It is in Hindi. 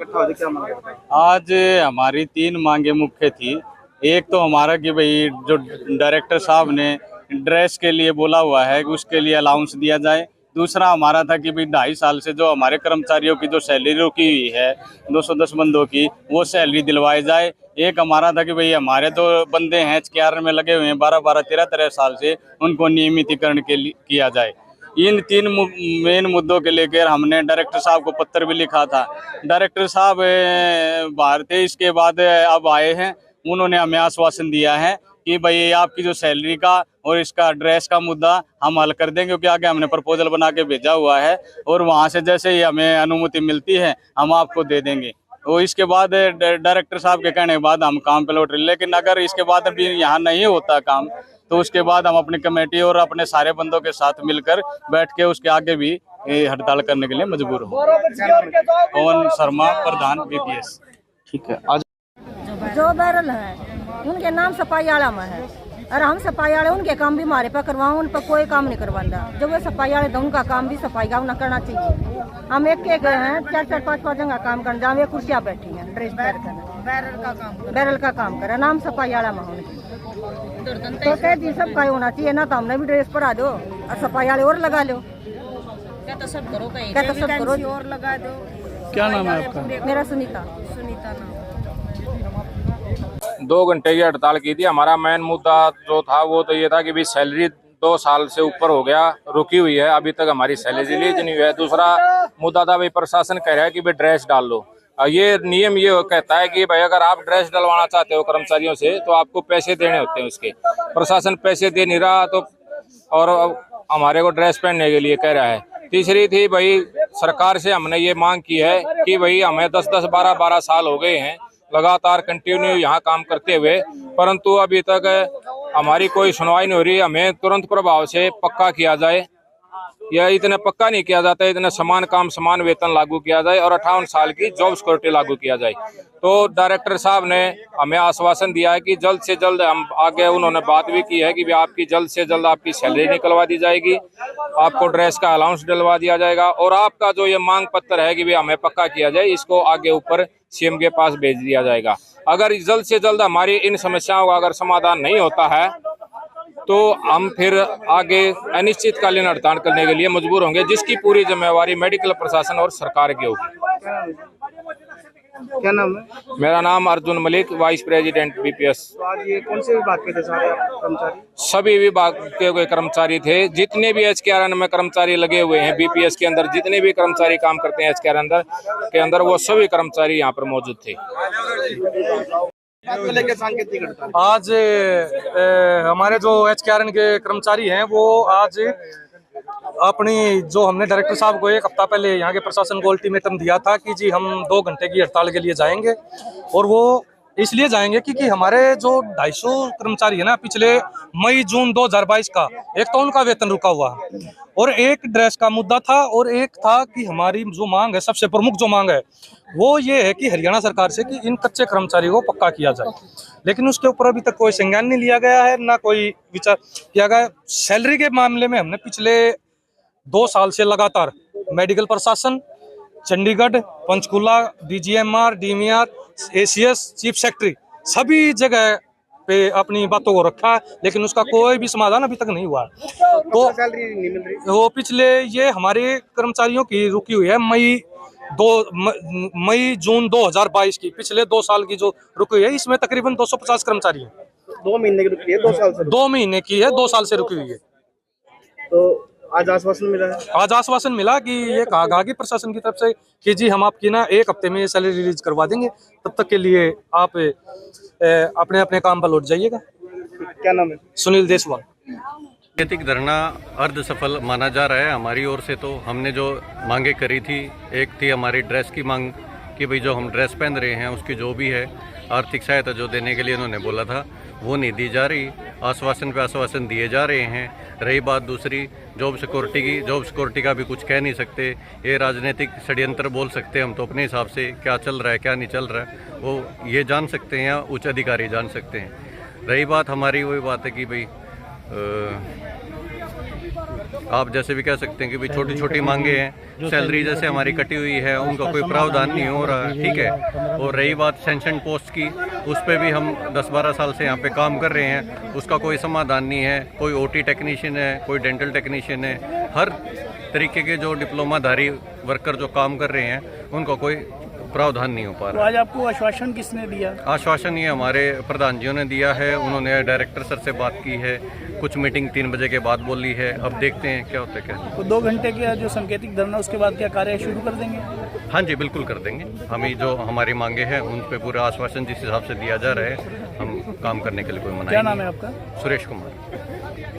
इकट्ठा हुए थे, क्या मांगे? आज हमारी 3 मांगे मुख्य थी। एक तो हमारा कि भाई जो डायरेक्टर साहब ने ड्रेस के लिए बोला हुआ है कि उसके लिए अलाउंस दिया जाए। दूसरा हमारा था कि भाई 2.5 साल से जो हमारे कर्मचारियों की जो सैलरी रुकी हुई है 210 बंदों की, वो सैलरी दिलवाई जाए। एक हमारा था कि भाई हमारे तो बंदे हैं HKR में लगे हुए हैं 12-12, 13-13 साल से, उनको नियमितीकरण के लिए किया जाए। इन 3 मेन मुद्दों के लेकर हमने डायरेक्टर साहब को पत्र भी लिखा था। डायरेक्टर साहब बाहर थे, इसके बाद अब आए हैं। उन्होंने हमें आश्वासन दिया है कि भाई आपकी जो सैलरी का और इसका ड्रेस का मुद्दा हम हल कर देंगे, क्योंकि आगे हमने प्रपोजल बना के भेजा हुआ है और वहाँ से जैसे ही हमें अनुमति मिलती है हम आपको दे देंगे। तो इसके बाद डायरेक्टर साहब के कहने के बाद हम काम पे लौट रहे। लेकिन अगर इसके बाद भी यहाँ नहीं होता काम, तो उसके बाद हम अपनी कमेटी और अपने सारे बंदों के साथ मिलकर बैठ के उसके आगे भी हड़ताल करने के लिए मजबूर हो। पवन शर्मा, प्रधान BPS। ठीक है। आज जो बैरल है उनके नाम सफाई आला में है, और हम सफाई आले उनके काम भी हमारे पे करवाओ, उन पर कोई काम नहीं करवाता। जो वे सफाई आले तो उनका काम भी सफाई का उन्हें करना चाहिए। हम एक गए हैं 4-4, 5-5 जगह काम करने, जहाँ वे कुर्सियाँ बैठी हैं ड्रेस बैरल का काम करे, नाम सफाई आला में उनकी। तो कह दी सब का होना चाहिए ना, तो हमने भी ड्रेस पर आ दो और सफाई आले और लगा लो। क्या तो सब करो और लगा दो। क्या नाम है आपका? मेरा सुनीता नाम। 2 घंटे की हड़ताल की थी। हमारा मेन मुद्दा जो था वो तो ये था कि भी सैलरी 2 साल से ऊपर हो गया, रुकी हुई है, अभी तक हमारी सैलरी रिलीज नहीं हुई है। दूसरा मुद्दा था भाई प्रशासन कह रहा है कि भाई ड्रेस डाल लो। ये नियम ये कहता है कि भाई अगर आप ड्रेस डलवाना चाहते हो कर्मचारियों से तो आपको पैसे देने होते हैं उसके। प्रशासन पैसे दे नहीं रहा, तो और हमारे को ड्रेस पहनने के लिए कह रहा है। तीसरी थी भाई सरकार से हमने ये मांग की है कि भाई हमें 10-10, 12-12 साल हो गए हैं लगातार कंटिन्यू यहाँ काम करते हुए, परंतु अभी तक हमारी कोई सुनवाई नहीं हो रही। हमें तुरंत प्रभाव से पक्का किया जाए, या इतना पक्का नहीं किया जाता, इतना समान काम समान वेतन लागू किया जाए और 58 साल की जॉब सिक्योरिटी लागू किया जाए। तो डायरेक्टर साहब ने हमें आश्वासन दिया है कि जल्द से जल्द हम आगे, उन्होंने बात भी की है कि आपकी जल्द से जल्द आपकी सैलरी निकलवा दी जाएगी, आपको ड्रेस का अलाउंस डलवा दिया जाएगा, और आपका जो ये मांग पत्र है कि भी हमें पक्का किया जाए, इसको आगे ऊपर CM के पास भेज दिया जाएगा। अगर जल्द से जल्द हमारी इन समस्याओं का अगर समाधान नहीं होता है तो हम फिर आगे अनिश्चितकालीन हड़ताल करने के लिए मजबूर होंगे, जिसकी पूरी जिम्मेवारी मेडिकल प्रशासन और सरकार की होगी। क्या नाम है? मेरा नाम Arjun Malik, vice president BPS। तो आज ये कौन से विभाग के थे सारे कर्मचारी? सभी विभाग के कर्मचारी थे, जितने भी HKR में कर्मचारी लगे हुए हैं BPS के अंदर, जितने भी कर्मचारी काम करते हैं HKR के अंदर, वो सभी कर्मचारी यहाँ पर मौजूद थे। आज हमारे जो HKR के कर्मचारी हैं वो आज अपनी जो हमने डायरेक्टर साहब को 1 हफ्ता पहले यहाँ के प्रशासन को अल्टीमेटम दिया था कि जी हम 2 घंटे की हड़ताल के लिए जाएंगे, और वो इसलिए जाएंगे क्योंकि हमारे जो 250 कर्मचारी है ना, पिछले मई-जून 2022 का एक तो उनका वेतन रुका हुआ है, और एक ड्रेस का मुद्दा था, और एक था कि हमारी जो मांग है, सबसे प्रमुख जो मांग है वो ये है कि हरियाणा सरकार से कि इन कच्चे कर्मचारी को पक्का किया जाए। लेकिन उसके ऊपर अभी तक कोई संज्ञान नहीं लिया गया है, ना कोई विचार किया गया। सैलरी के मामले में हमने पिछले 2 साल से लगातार मेडिकल प्रशासन, Chandigarh, Panchkula, DGMR, DMR, ACS, chief secretary, सभी जगह पे अपनी बातों को रखा है, लेकिन उसका कोई भी समाधान अभी तक नहीं हुआ। तो सैलरी नहीं मिल रही। वो पिछले ये हमारे कर्मचारियों की रुकी हुई है मई-जून 2022 की, पिछले 2 साल की जो रुकी हुई है, इसमें तकरीबन 250 कर्मचारी हैं। 2 महीने की रुकी है, 2 साल से 2 महीने की है, 2 साल से रुकी हुई है। तो आज आश्वासन मिला है? आज आश्वासन मिला कि ये कहा गया कि प्रशासन की तरफ से कि जी हम आपकी ना 1 हफ्ते में सैलरी रिलीज करवा देंगे, तब तक के लिए आप अपने अपने काम पर लौट जाइएगा। क्या नाम है? सुनील देसवाल। सांकेतिक धरना अर्ध सफल माना जा रहा है हमारी ओर से। तो हमने जो मांगे करी थी, एक थी हमारी ड्रेस की मांग कि भाई जो हम ड्रेस पहन रहे हैं उसकी जो भी है आर्थिक सहायता जो देने के लिए उन्होंने बोला था वो नहीं दी जा रही। आश्वासन पे आश्वासन दिए जा रहे हैं। रही बात दूसरी जॉब सिक्योरिटी की, जॉब सिक्योरिटी का भी कुछ कह नहीं सकते, ये राजनीतिक षड्यंत्र बोल सकते हैं हम तो अपने हिसाब से। क्या चल रहा है क्या नहीं चल रहा है वो ये जान सकते हैं या उच्च अधिकारी जान सकते हैं। रही बात हमारी वही बात है कि भाई आप जैसे भी कह सकते हैं कि भाई छोटी छोटी मांगे हैं, सैलरी जैसे हमारी कटी हुई है, उनका कोई प्रावधान नहीं हो रहा है, ठीक है। और रही बात सेंशन पोस्ट की, उस पर भी हम 10-12 साल से यहाँ पे काम कर रहे हैं, उसका कोई समाधान नहीं है। कोई ओटी टेक्नीशियन है, कोई डेंटल टेक्नीशियन है, हर तरीके के जो डिप्लोमाधारी वर्कर जो काम कर रहे हैं उनका कोई प्रावधान नहीं हो पा रहा। आज आपको आश्वासन किसने दिया? आश्वासन ये हमारे प्रधान जी ने दिया है, उन्होंने डायरेक्टर सर से बात की है, कुछ मीटिंग 3 बजे के बाद बोली है, अब देखते हैं क्या होता है क्या। तो 2 घंटे का जो सांकेतिक धरना, उसके बाद क्या कार्य शुरू कर देंगे? हाँ जी, बिल्कुल कर देंगे। हम ही जो हमारी मांगे हैं उन पे पूरा आश्वासन जिस हिसाब से दिया जा रहा है, हम काम करने के लिए कोई मना नहीं। क्या नाम है आपका? सुरेश कुमार।